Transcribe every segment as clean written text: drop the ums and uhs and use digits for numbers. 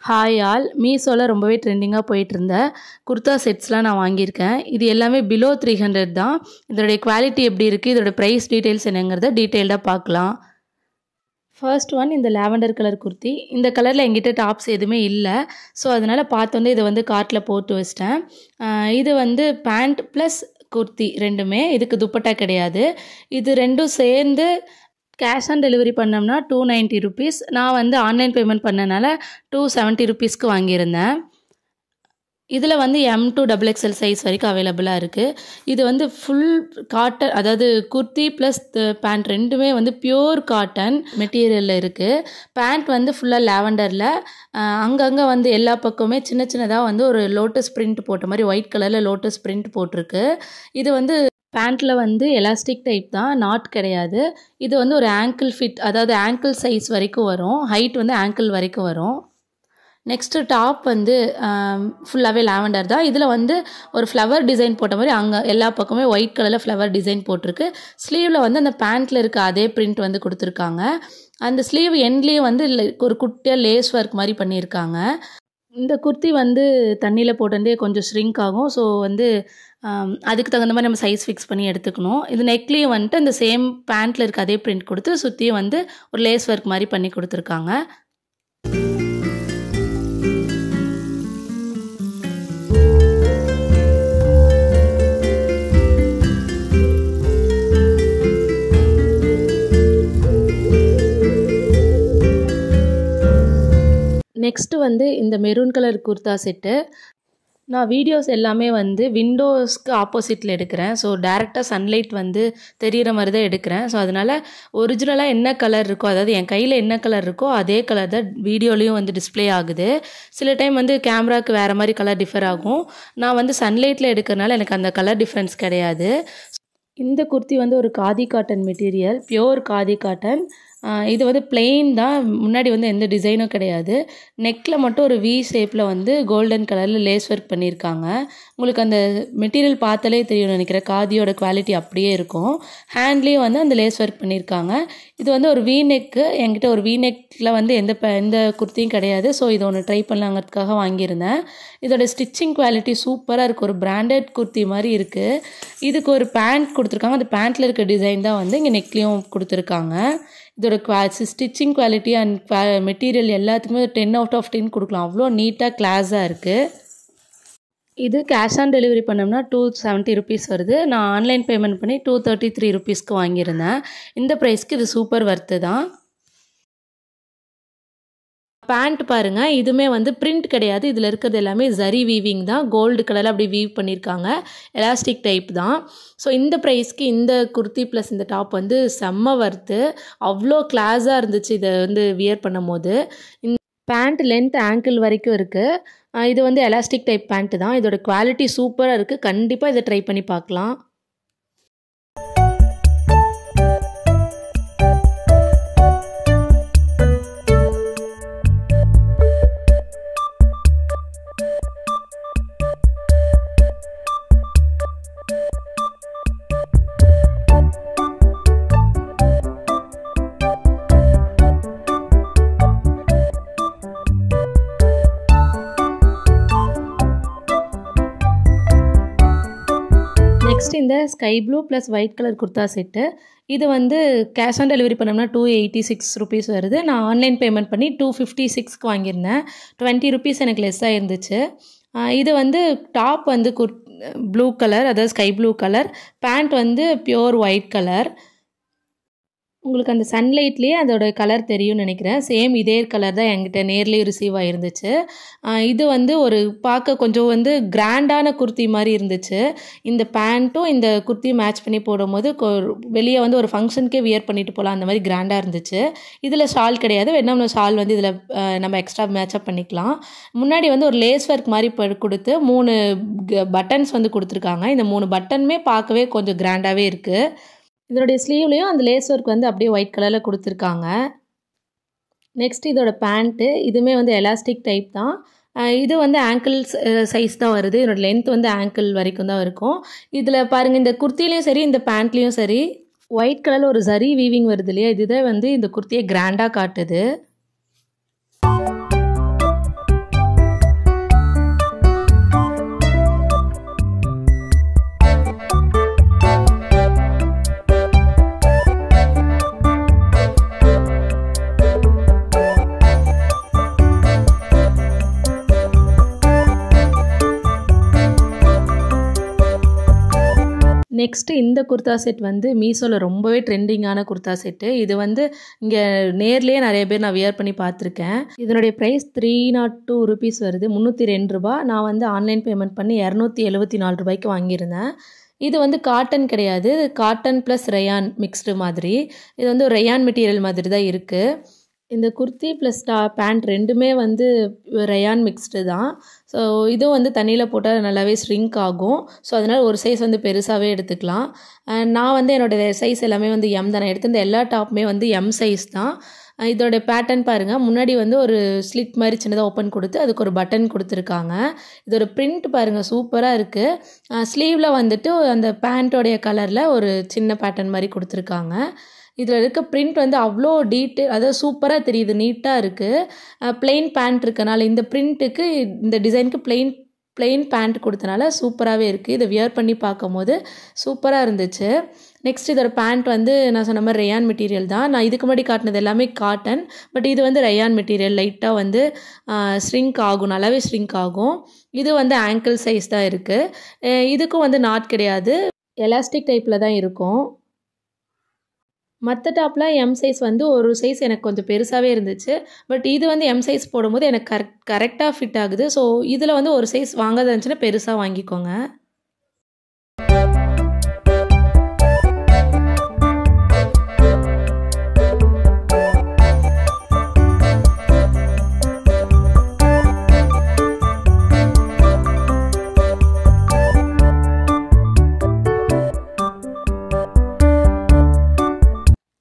Hi all மீஷோவில் ரொம்பவே ட்ரெண்டிங்காக போயிட்டுருந்த குர்தா செட்ஸ்லாம் நான் வாங்கியிருக்கேன். இது எல்லாமே பிலோ 300 தான். இதோடைய குவாலிட்டி எப்படி இருக்குது, இதோட ப்ரைஸ் டீட்டெயில்ஸ் என்னங்கிறத டீட்டெயில்டாக பார்க்கலாம். ஃபர்ஸ்ட் ஒன் இந்த லாவெண்டர் கலர் குர்த்தி. இந்த கலரில் எங்கிட்ட டாப்ஸ் எதுவுமே இல்லை. ஸோ அதனால் பார்த்தோன்னே இதை வந்து கார்ட்டில் போட்டு வச்சிட்டேன். இது வந்து பேண்ட் ப்ளஸ் குர்த்தி ரெண்டுமே. இதுக்கு துப்பட்டா கிடையாது. இது ரெண்டும் சேர்ந்து கேஷ் ஆன் டெலிவரி பண்ணோம்னா 290 ருபீஸ். நான் வந்து ஆன்லைன் பேமெண்ட் பண்ணனால 270 ருபீஸ்க்கு வாங்கியிருந்தேன். இதில் வந்து M2 XXL சைஸ் வரைக்கும் அவைலபிளாக இருக்குது. இது வந்து ஃபுல் காட்டன், அதாவது குர்த்தி ப்ளஸ் பேண்ட் ரெண்டுமே வந்து பியோர் காட்டன் மெட்டீரியலில் இருக்குது. பேண்ட் வந்து ஃபுல்லாக லாவெண்டரில் அங்கங்கே வந்து எல்லா பக்கமே சின்ன சின்னதாக வந்து ஒரு லோட்டஸ் பிரிண்ட் போட்ட மாதிரி ஒயிட் கலரில் லோட்டஸ் பிரிண்ட் போட்டிருக்கு. இது வந்து பேண்ட்டில் வந்து எலாஸ்டிக் டைப் தான், நாட் கிடையாது. இது வந்து ஒரு ஆங்கிள் ஃபிட், அதாவது ஆங்கிள் சைஸ் வரைக்கும் வரும். ஹைட் வந்து ஆங்கிள் வரைக்கும் வரும். நெக்ஸ்ட்டு டாப் வந்து ஃபுல்லாகவே லாவெண்டர் தான். இதில் வந்து ஒரு ஃப்ளவர் டிசைன் போட்ட மாதிரி அங்கே எல்லா பக்கமே ஒயிட் கலரில் ஃப்ளவர் டிசைன் போட்டிருக்கு. ஸ்லீவில் வந்து அந்த பேண்ட்டில் இருக்க அதே பிரிண்ட் வந்து கொடுத்துருக்காங்க. அந்த ஸ்லீவ் எண்ட்லேயும் வந்து ஒரு குட்டியாக லேஸ் ஒர்க் மாதிரி பண்ணியிருக்காங்க. இந்த குர்த்தி வந்து தண்ணியில் போட்டே கொஞ்சம் ஷ்ரிங்க் ஆகும். ஸோ வந்து அதுக்கு தகுந்த மாதிரி நம்ம சைஸ் ஃபிக்ஸ் பண்ணி எடுத்துக்கணும். இது நெக்லேயும் வந்துட்டு அந்த சேம் பேண்ட்டில் இருக்க அதே பிரிண்ட் கொடுத்து சுற்றியும் வந்து ஒரு லேஸ் ஒர்க் மாதிரி பண்ணி கொடுத்துருக்காங்க. நெக்ஸ்ட்டு வந்து இந்த மெரூன் கலர் குர்தா செட்டு. நான் வீடியோஸ் எல்லாமே வந்து விண்டோஸ்க்கு ஆப்போசிட்டில் எடுக்கிறேன். ஸோ டேரெக்டாக சன்லைட் வந்து தெரிகிற மாதிரி தான் எடுக்கிறேன். ஸோ அதனால் ஒரிஜினலாக என்ன கலர் இருக்கோ, அதாவது என் கையில் என்ன கலர் இருக்கோ அதே கலர் தான் வீடியோலையும் வந்து டிஸ்பிளே ஆகுது. சில டைம் வந்து கேமராவுக்கு வேறு மாதிரி கலர் டிஃபர் ஆகும். நான் வந்து சன்லைட்டில் எடுக்கிறனால எனக்கு அந்த கலர் டிஃப்ரென்ஸ் கிடையாது. இந்த குர்த்தி வந்து ஒரு khadi cotton material, pure khadi cotton. இது வந்து பிளெயின் தான், முன்னாடி வந்து எந்த டிசைனும் கிடையாது. நெக்கில் மட்டும் ஒரு வி ஷேப்பில் வந்து கோல்டன் கலரில் லேஸ் ஒர்க் பண்ணியிருக்காங்க. உங்களுக்கு அந்த மெட்டீரியல் பார்த்தாலே தெரியும் நினைக்கிறேன், காதியோட குவாலிட்டி அப்படியே இருக்கும். ஹேண்ட்லேயும் வந்து அந்த லேஸ் ஒர்க் பண்ணியிருக்காங்க. இது வந்து ஒரு வி நெக்கு. என்கிட்ட ஒரு வி நெக்கில் வந்து எந்த குர்த்தியும் கிடையாது. ஸோ இது ஒன்று ட்ரை பண்ணலாங்கிறதுக்காக வாங்கியிருந்தேன். இதோட ஸ்டிச்சிங் குவாலிட்டி சூப்பராக இருக்குது. ஒரு பிராண்டட் குர்த்தி மாதிரி இருக்குது. இதுக்கு ஒரு பேண்ட் கொடுத்துருக்காங்க. அந்த பேண்ட்டில் இருக்க டிசைன் தான் வந்து இங்கே நெக்லேயும் கொடுத்துருக்காங்க. இதோட ஸ்டிச்சிங் குவாலிட்டி அண்ட் மெட்டீரியல் எல்லாத்துக்குமே 10 out of 10 கொடுக்கலாம். அவ்வளோ நீட்டாக கிளாஸாக இருக்குது. இது கேஷ் ஆன் டெலிவரி பண்ணோம்னா 270 ருபீஸ் வருது. நான் ஆன்லைன் பேமெண்ட் பண்ணி 233 ருபீஸ்க்கு வாங்கியிருந்தேன். இந்த ப்ரைஸ்க்கு இது சூப்பர் வர்த்து தான். பேண்ட் பாருங்கள், இதுவுமே வந்து பிரிண்ட் கிடையாது. இதில் இருக்கிறது எல்லாமே ஜரி வீவிங் தான். கோல்டு கலரில் அப்படி வீவ் பண்ணியிருக்காங்க. எலாஸ்டிக் டைப் தான். ஸோ இந்த ப்ரைஸ்க்கு இந்த குர்த்தி ப்ளஸ் இந்த டாப் வந்து செம்ம வர்த்து. அவ்வளோ கிளாஸாக இருந்துச்சு இதை வந்து வியர் பண்ணும் போது. இந்த பேண்ட் லென்த் ஆங்கிள் வரைக்கும் இருக்குது. இது வந்து எலாஸ்டிக் டைப் பேண்ட்டு தான். இதோட குவாலிட்டி சூப்பராக இருக்குது. கண்டிப்பாக இதை ட்ரை பண்ணி பார்க்கலாம். நெக்ஸ்ட் இந்த sky blue plus white colour kurta set. இது வந்து கேஷ் ஆன் டெலிவரி பண்ணோம்னா 286 ருபீஸ் வருது. நான் ஆன்லைன் பேமெண்ட் பண்ணி 256க்கு வாங்கியிருந்தேன். 20 ருபீஸ் எனக்கு லெஸ்ஸாக இருந்துச்சு. இது வந்து டாப் வந்து ப்ளூ கலர், அதாவது ஸ்கை ப்ளூ கலர். பேண்ட் வந்து பியோர் ஒயிட் கலர். உங்களுக்கு அந்த சன்லைட்லேயே அதோட கலர் தெரியும்னு நினைக்கிறேன். சேம் இதே கலர் தான் என்கிட்ட நேர்லேயே ரிசீவ் ஆகிருந்துச்சு. இது வந்து ஒரு பார்க்க கொஞ்சம் வந்து கிராண்டான குர்த்தி மாதிரி இருந்துச்சு. இந்த பேண்ட்டும் இந்த குர்த்தியும் மேட்ச் பண்ணி போடும்போது வெளியே வந்து ஒரு ஃபங்க்ஷனுக்கே வியர் பண்ணிட்டு போகலாம், அந்த மாதிரி கிராண்டாக இருந்துச்சு. இதில் ஷால் கிடையாது. வேணா ஷால் வந்து இதில் நம்ம எக்ஸ்ட்ரா மேட்சப் பண்ணிக்கலாம். முன்னாடி வந்து ஒரு லேஸ் ஒர்க் மாதிரி கொடுத்து 3 பட்டன்ஸ் வந்து கொடுத்துருக்காங்க. இந்த 3 பட்டனுமே பார்க்கவே கொஞ்சம் கிராண்டாகவே இருக்குது. இதோடைய ஸ்லீவ்லேயும் அந்த லேஸ் ஒர்க் வந்து அப்படியே ஒயிட் கலரில் கொடுத்துருக்காங்க. நெக்ஸ்ட் இதோட பேண்ட்டு. இதுவுமே வந்து எலாஸ்டிக் டைப் தான். இது வந்து ஆங்கிள் சைஸ் தான் வருது. இதோட லென்த் வந்து ஆங்கிள் வரைக்கும் தான் இருக்கும். இதில் பாருங்கள், இந்த குர்த்திலையும் சரி இந்த பேண்ட்லேயும் சரி ஒயிட் கலரில் ஒரு ஜரி வீவிங் வருது இல்லையா, இதுதான் வந்து இந்த குர்த்தியை கிராண்டாக காட்டுது. நெக்ஸ்ட்டு இந்த குர்தா செட் வந்து மீஷோவில் ரொம்பவே ட்ரெண்டிங்கான குர்தா செட்டு. இது வந்து இங்கே நேர்லேயே நிறைய பேர் நான் வியர் பண்ணி பார்த்துருக்கேன். இதனுடைய ப்ரைஸ் 302 ருபீஸ் வருது, 302 ரூபா. நான் வந்து ஆன்லைன் பேமெண்ட் பண்ணி 274 ரூபாய்க்கு வாங்கியிருந்தேன். இது வந்து காட்டன் கிடையாது, காட்டன் ப்ளஸ் ரயான் மிக்ஸ்டு மாதிரி. இது வந்து ரயான் மெட்டீரியல் மாதிரி தான் இருக்குது. இந்த குர்த்தி ப்ளஸ் பேண்ட் ரெண்டுமே வந்து ரயான் மிக்ஸ்டு தான். ஸோ இதுவும் வந்து தண்ணியில் போட்டால் நல்லாவே ஸ்ரிங்க் ஆகும். ஸோ அதனால் ஒரு சைஸ் வந்து பெருசாகவே எடுத்துக்கலாம். நான் வந்து என்னோடய சைஸ் எல்லாமே வந்து எம் தான். நான் எடுத்திருந்த எல்லா டாப்புமே வந்து எம் சைஸ் தான். இதோட பேட்டர்ன் பாருங்கள், முன்னாடி வந்து ஒரு ஸ்லிட் மாதிரி சின்னதாக ஓப்பன் கொடுத்து அதுக்கு ஒரு பட்டன் கொடுத்துருக்காங்க. இதோட பிரிண்ட் பாருங்கள், சூப்பராக இருக்குது. ஸ்லீவில் வந்துட்டு அந்த பேண்ட்டோடைய கலரில் ஒரு சின்ன பேட்டர்ன் மாதிரி கொடுத்துருக்காங்க. இதில் இருக்க பிரிண்ட் வந்து அவ்வளோ டீட்டெயில், அதாவது சூப்பராக தெரியுது, நீட்டாக இருக்குது. பிளெயின் பேண்ட் இருக்கனால இந்த பிரிண்ட்டுக்கு இந்த டிசைனுக்கு பிளெயின் பேண்ட் கொடுத்தனால சூப்பராகவே இருக்குது. இதை வியர் பண்ணி பார்க்கும் போது சூப்பராக இருந்துச்சு. நெக்ஸ்ட் இதோட பேண்ட் வந்து நான் சொன்ன மாதிரி ரயான் மெட்டீரியல் தான். நான் இதுக்கு முன்னாடி காட்டினது எல்லாமே காட்டன், பட் இது வந்து ரயான் மெட்டீரியல். லைட்டாக வந்து ஸ்ரிங்க் ஆகும், நல்லாவே ஸ்ரிங்க் ஆகும். இது வந்து ஆங்கிள் சைஸ் தான் இருக்குது. இதுக்கும் வந்து நாட் கிடையாது, எலாஸ்டிக் டைப்பில் தான் இருக்கும். மற்ற டாப்லாம் எம் சைஸ் வந்து ஒரு சைஸ் எனக்கு கொஞ்சம் பெருசாகவே இருந்துச்சு. பட் இது வந்து எம் சைஸ் போடும்போது எனக்கு கரெக்டாக ஃபிட் ஆகுது. ஸோ இதில் வந்து ஒரு சைஸ் வாங்காத இருந்துச்சுன்னா பெருசாக வாங்கிக்கோங்க.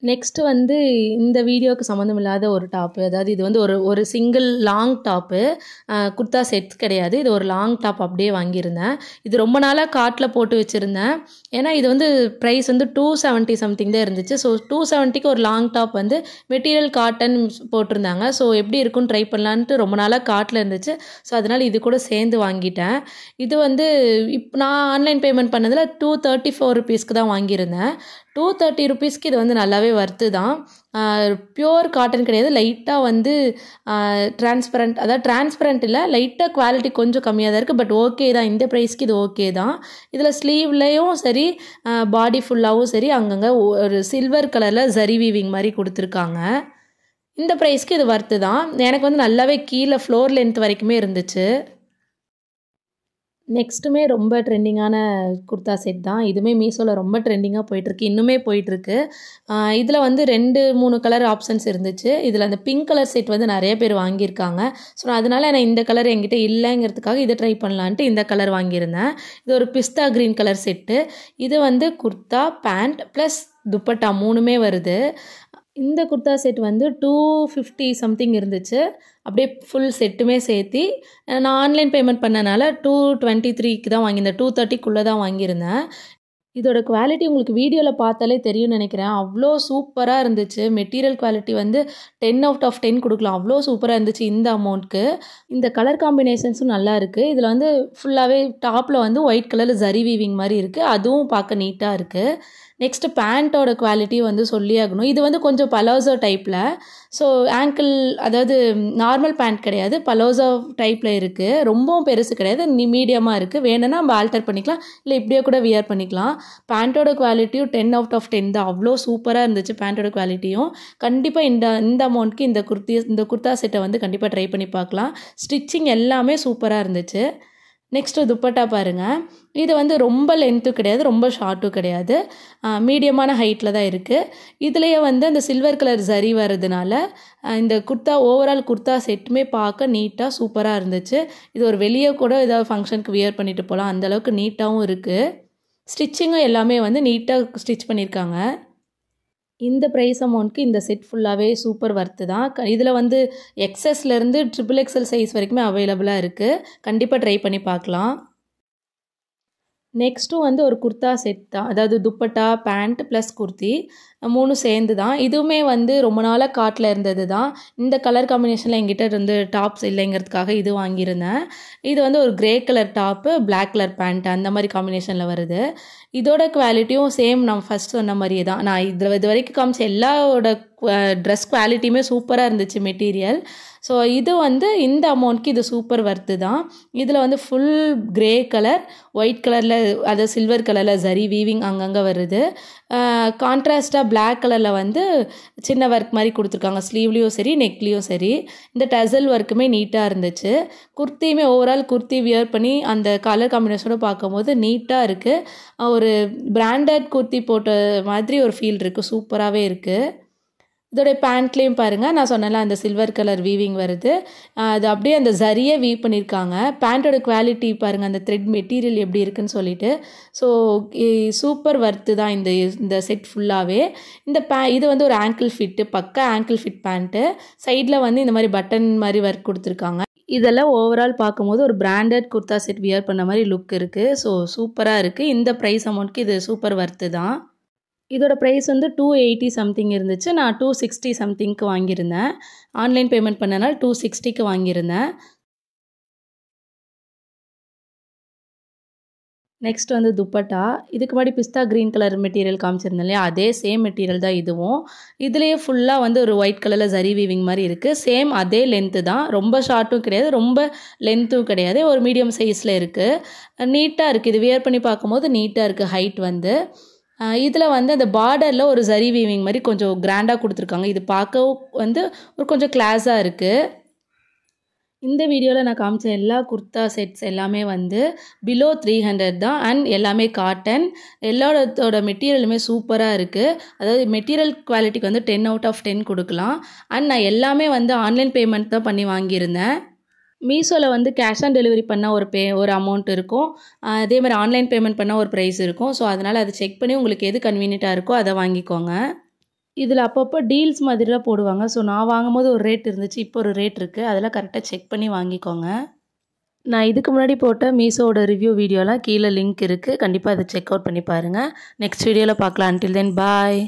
நெக்ஸ்ட்டு வந்து இந்த வீடியோவுக்கு சம்மந்தம் இல்லாத ஒரு டாப்பு, அதாவது இது வந்து ஒரு single long top, kurta sets கிடையாது. இது ஒரு லாங் டாப் அப்படியே வாங்கியிருந்தேன். இது ரொம்ப நாளாக கார்ட்டில் போட்டு வச்சுருந்தேன். ஏன்னா இது வந்து ப்ரைஸ் வந்து 270 சம்திங் தான் இருந்துச்சு. ஸோ 270க்கு ஒரு லாங் டாப் வந்து மெட்டீரியல் காட்டன் போட்டிருந்தாங்க. ஸோ எப்படி இருக்குன்னு ட்ரை பண்ணலான்ட்டு ரொம்ப நாளாக கார்ட்டில் இருந்துச்சு. ஸோ அதனால் இது கூட சேர்ந்து வாங்கிட்டேன். இது வந்து நான் ஆன்லைன் பேமெண்ட் பண்ணதில் 234 ருபீஸ்க்கு தான் வாங்கியிருந்தேன். 230 ருபீஸ்க்கு இது வந்து நல்லாவே வர்த்து தான். பியோர் காட்டன் கிடையாது, லைட்டாக வந்து டிரான்ஸ்பரண்ட், அதாவது டிரான்ஸ்பரண்ட் இல்லை, லைட்டாக குவாலிட்டி கொஞ்சம் கம்மியாக தான் இருக்குது. பட் ஓகே தான், இந்த ப்ரைஸ்க்கு இது ஓகே தான். இதில் ஸ்லீவ்லேயும் சரி, பாடி ஃபுல்லாகவும் சரி, அங்கங்கே ஒரு சில்வர் கலரில் ஜரி வீவிங் மாதிரி கொடுத்துருக்காங்க. இந்த ப்ரைஸ்க்கு இது வர்த்து தான். எனக்கு வந்து நல்லாவே கீழே ஃப்ளோர் லென்த் வரைக்குமே இருந்துச்சு. நெக்ஸ்ட்டுமே ரொம்ப ட்ரெண்டிங்கான குர்தா செட் தான். இதுவுமே மீஷோவில் ரொம்ப ட்ரெண்டிங்காக போயிட்டுருக்கு, இன்னுமே போயிட்டுருக்கு. இதில் வந்து 2-3 கலர் ஆப்ஷன்ஸ் இருந்துச்சு. இதில் அந்த பிங்க் கலர் செட் வந்து நிறைய பேர் வாங்கியிருக்காங்க. ஸோ அதனால் நான் இந்த கலர் என்கிட்ட இல்லைங்கிறதுக்காக இதை ட்ரை பண்ணலான்ட்டு இந்த கலர் வாங்கியிருந்தேன். இது ஒரு பிஸ்தா க்ரீன் கலர் செட்டு. இது வந்து குர்தா, பேண்ட் ப்ளஸ் துப்பட்டா 3மே வருது. இந்த குர்தா செட் வந்து 250 சம்திங் இருந்துச்சு. அப்படியே ஃபுல் செட்டுமே சேர்த்து நான் ஆன்லைன் பேமெண்ட் பண்ணனால 223க்கு தான் வாங்கியிருந்தேன். 230க்குள்ளே தான் வாங்கியிருந்தேன். இதோட குவாலிட்டி உங்களுக்கு வீடியோவில் பார்த்தாலே தெரியும்னு நினைக்கிறேன். அவ்வளோ சூப்பராக இருந்துச்சு. மெட்டீரியல் குவாலிட்டி வந்து 10 out of 10 கொடுக்கலாம், அவ்வளோ சூப்பராக இருந்துச்சு இந்த அமௌண்ட்க்கு. இந்த கலர் காம்பினேஷன்ஸும் நல்லா இருக்குது. இதில் வந்து ஃபுல்லாகவே டாப்பில் வந்து ஒயிட் கலரில் ஜரி வீவிங் மாதிரி இருக்குது, அதுவும் பார்க்க நீட்டாக இருக்குது. நெக்ஸ்ட்டு பேண்ட்டோட குவாலிட்டி வந்து சொல்லி ஆகணும். இது வந்து கொஞ்சம் பலோசோ டைப்பில், ஸோ ஆங்கிள், அதாவது நார்மல் பேண்ட் கிடையாது, பலோசோ டைப்பில் இருக்குது. ரொம்பவும் பெருசு கிடையாது, மீடியமாக இருக்குது. வேணும்னா நம்ம ஆல்டர் பண்ணிக்கலாம், இல்லை இப்படியே கூட வியர் பண்ணிக்கலாம். பேண்ட்டோட குவாலிட்டியும் 10 out of 10 தான். அவ்வளோ சூப்பராக இருந்துச்சு பேண்ட்டோட குவாலிட்டியும். கண்டிப்பாக இந்த அமௌண்ட்க்கு இந்த குர்தா செட்டை வந்து கண்டிப்பாக ட்ரை பண்ணி பார்க்கலாம். ஸ்டிச்சிங் எல்லாமே சூப்பராக இருந்துச்சு. நெக்ஸ்ட்டு துப்பட்டா பாருங்கள். இது வந்து ரொம்ப லென்த்தும் கிடையாது, ரொம்ப ஷார்ட்டும் கிடையாது, மீடியமான ஹைட்டில் தான் இருக்குது. இதுலேயே வந்து அந்த சில்வர் கலர் ஜரி வர்றதுனால இந்த ஓவரால் குர்தா செட்டுமே பார்க்க நீட்டாக சூப்பராக இருந்துச்சு. இது ஒரு வெளியே கூட ஏதாவது ஃபங்க்ஷனுக்கு வியர் பண்ணிட்டு போகலாம், அந்தளவுக்கு நீட்டாகவும் இருக்குது. ஸ்டிச்சிங்கும் எல்லாமே வந்து நீட்டாக ஸ்டிச் பண்ணியிருக்காங்க. இந்த ப்ரைஸ் அமௌண்ட்க்கு இந்த செட் ஃபுல்லாகவே சூப்பர் வர்த்து தான். இதில் வந்து XSலேருந்து XXXL சைஸ் வரைக்குமே அவைலபிளாக இருக்குது. கண்டிப்பாக ட்ரை பண்ணி பார்க்கலாம். நெக்ஸ்ட்டும் வந்து ஒரு குர்தா செட் தான், அதாவது துப்பட்டா, பேண்ட் ப்ளஸ் குர்த்தி 3 சேர்ந்து தான். இதுவுமே வந்து ரொம்ப நாளாக கார்ட்டில் இருந்தது தான். இந்த கலர் காம்பினேஷனில் என்கிட்ட வந்து டாப்ஸ் இல்லைங்கிறதுக்காக இது வாங்கியிருந்தேன். இது வந்து ஒரு grey colour top, black colour pant, அந்த மாதிரி காம்பினேஷனில் வருது. இதோட குவாலிட்டியும் சேம் நம்ம ஃபஸ்ட் சொன்ன மாதிரியே தான். நான் இது வரைக்கும் காமிச்ச எல்லாரோட ட்ரெஸ் குவாலிட்டியுமே சூப்பராக இருந்துச்சு மெட்டீரியல். ஸோ இது வந்து இந்த அமௌண்ட்க்கு இது சூப்பர் வர்த்து தான். இதில் வந்து ஃபுல் கிரே கலர், ஒயிட் கலரில், அது சில்வர் கலரில் ஜரி வீவிங் அங்கங்கே வருது. கான்ட்ராஸ்டாக பிளாக் கலரில் வந்து சின்ன ஒர்க் மாதிரி கொடுத்துருக்காங்க, ஸ்லீவ்லேயும் சரி நெக்லேயும் சரி. இந்த டசல் ஒர்க்குமே நீட்டாக இருந்துச்சு. குர்த்தியுமே ஓவரால் குர்த்தி வியர் பண்ணி அந்த கலர் காம்பினேஷனோட பார்க்கும்போது நீட்டாக இருக்குது. ஒரு பிராண்டட் குர்த்தி போட்ட மாதிரி ஒரு ஃபீல் இருக்குது, சூப்பராகவே இருக்குது. இதோடைய பேண்ட்லேயும் பாருங்கள், நான் சொன்னல அந்த சில்வர் கலர் வீவிங் வருது. அது அப்படியே அந்த ஜரியை வீவ் பண்ணியிருக்காங்க. பேண்ட்டோட குவாலிட்டி பாருங்கள், அந்த த்ரெட் மெட்டீரியல் எப்படி இருக்குன்னு சொல்லிட்டு. ஸோ சூப்பர் வர்த்து தான் இந்த செட் ஃபுல்லாகவே. இது வந்து ஒரு ஆங்கிள் ஃபிட்டு, பக்கா ஆங்கிள் ஃபிட் பேண்ட்டு. சைடில் வந்து இந்த மாதிரி பட்டன் மாதிரி ஒர்க் கொடுத்துருக்காங்க. இதெல்லாம் ஓவரால் பார்க்கும்போது ஒரு பிராண்டட் குர்தா செட் வியர் பண்ண மாதிரி லுக் இருக்குது. ஸோ சூப்பராக இருக்குது. இந்த ப்ரைஸ் அமௌண்ட்க்கு இது சூப்பர் வர்த்து தான். இதோட ப்ரைஸ் வந்து 280 சம்திங் இருந்துச்சு. நான் 260 சம்திங்க்கு வாங்கியிருந்தேன். ஆன்லைன் பேமெண்ட் பண்ணனால 260க்கு வாங்கியிருந்தேன். நெக்ஸ்ட் வந்து துப்பட்டா. இதுக்கு முன்னாடி பிஸ்தா க்ரீன் கலர் மெட்டீரியல் காமிச்சிருந்தேன் இல்லையா, அதே சேம் மெட்டீரியல் தான் இதுவும். இதுலேயே ஃபுல்லாக வந்து ஒரு ஒயிட் கலரில் ஜரி வீவிங் மாதிரி இருக்குது. சேம் அதே லென்த்து தான், ரொம்ப ஷார்ட்டும் கிடையாது, ரொம்ப லென்த்தும் கிடையாது, ஒரு மீடியம் சைஸில் இருக்குது. நீட்டாக இருக்குது. இது வியர் பண்ணி பார்க்கும்போது நீட்டாக இருக்குது. ஹைட் வந்து இதில் வந்து அந்த பார்டரில் ஒரு ஜரி வீவிங் மாதிரி கொஞ்சம் கிராண்டாக கொடுத்துருக்காங்க. இது பார்க்கவும் வந்து ஒரு கொஞ்சம் கிளாஸாக இருக்குது. இந்த வீடியோவில் நான் காமிச்ச எல்லா குர்தா செட்ஸ் எல்லாமே வந்து பிலோ 300 தான். அண்ட் எல்லாமே காட்டன். எல்லாத்தோட மெட்டீரியலுமே சூப்பராக இருக்குது. அதாவது மெட்டீரியல் குவாலிட்டிக்கு வந்து 10 out of 10 கொடுக்கலாம். அண்ட் நான் எல்லாமே வந்து ஆன்லைன் பேமெண்ட் தான் பண்ணி வாங்கியிருந்தேன். மீஷோவில் வந்து கேஷ் ஆன் டெலிவரி பண்ணால் ஒரு அமௌண்ட் இருக்கும், அதே மாதிரி ஆன்லைன் பேமெண்ட் பண்ணால் ஒரு ப்ரைஸ் இருக்கும். ஸோ அதனால் அதை செக் பண்ணி உங்களுக்கு எது கன்வீனியண்ட்டாக இருக்கோ அதை வாங்கிக்கோங்க. இதில் அப்பப்போ டீல்ஸ் மாதிரிலாம் போடுவாங்க. ஸோ நான் வாங்கும்போது ஒரு ரேட் இருந்துச்சு, இப்போ ஒரு ரேட் இருக்குது. அதெல்லாம் கரெக்டாக செக் பண்ணி வாங்கிக்கோங்க. நான் இதுக்கு முன்னாடி போட்ட மீஷோவோட ரிவ்யூ வீடியோலாம் கீழே லிங்க் இருக்குது, கண்டிப்பாக அதை செக் அவுட் பண்ணி பாருங்கள். நெக்ஸ்ட் வீடியோவில் பார்க்கலாம். அன்டில் தென் பாய்.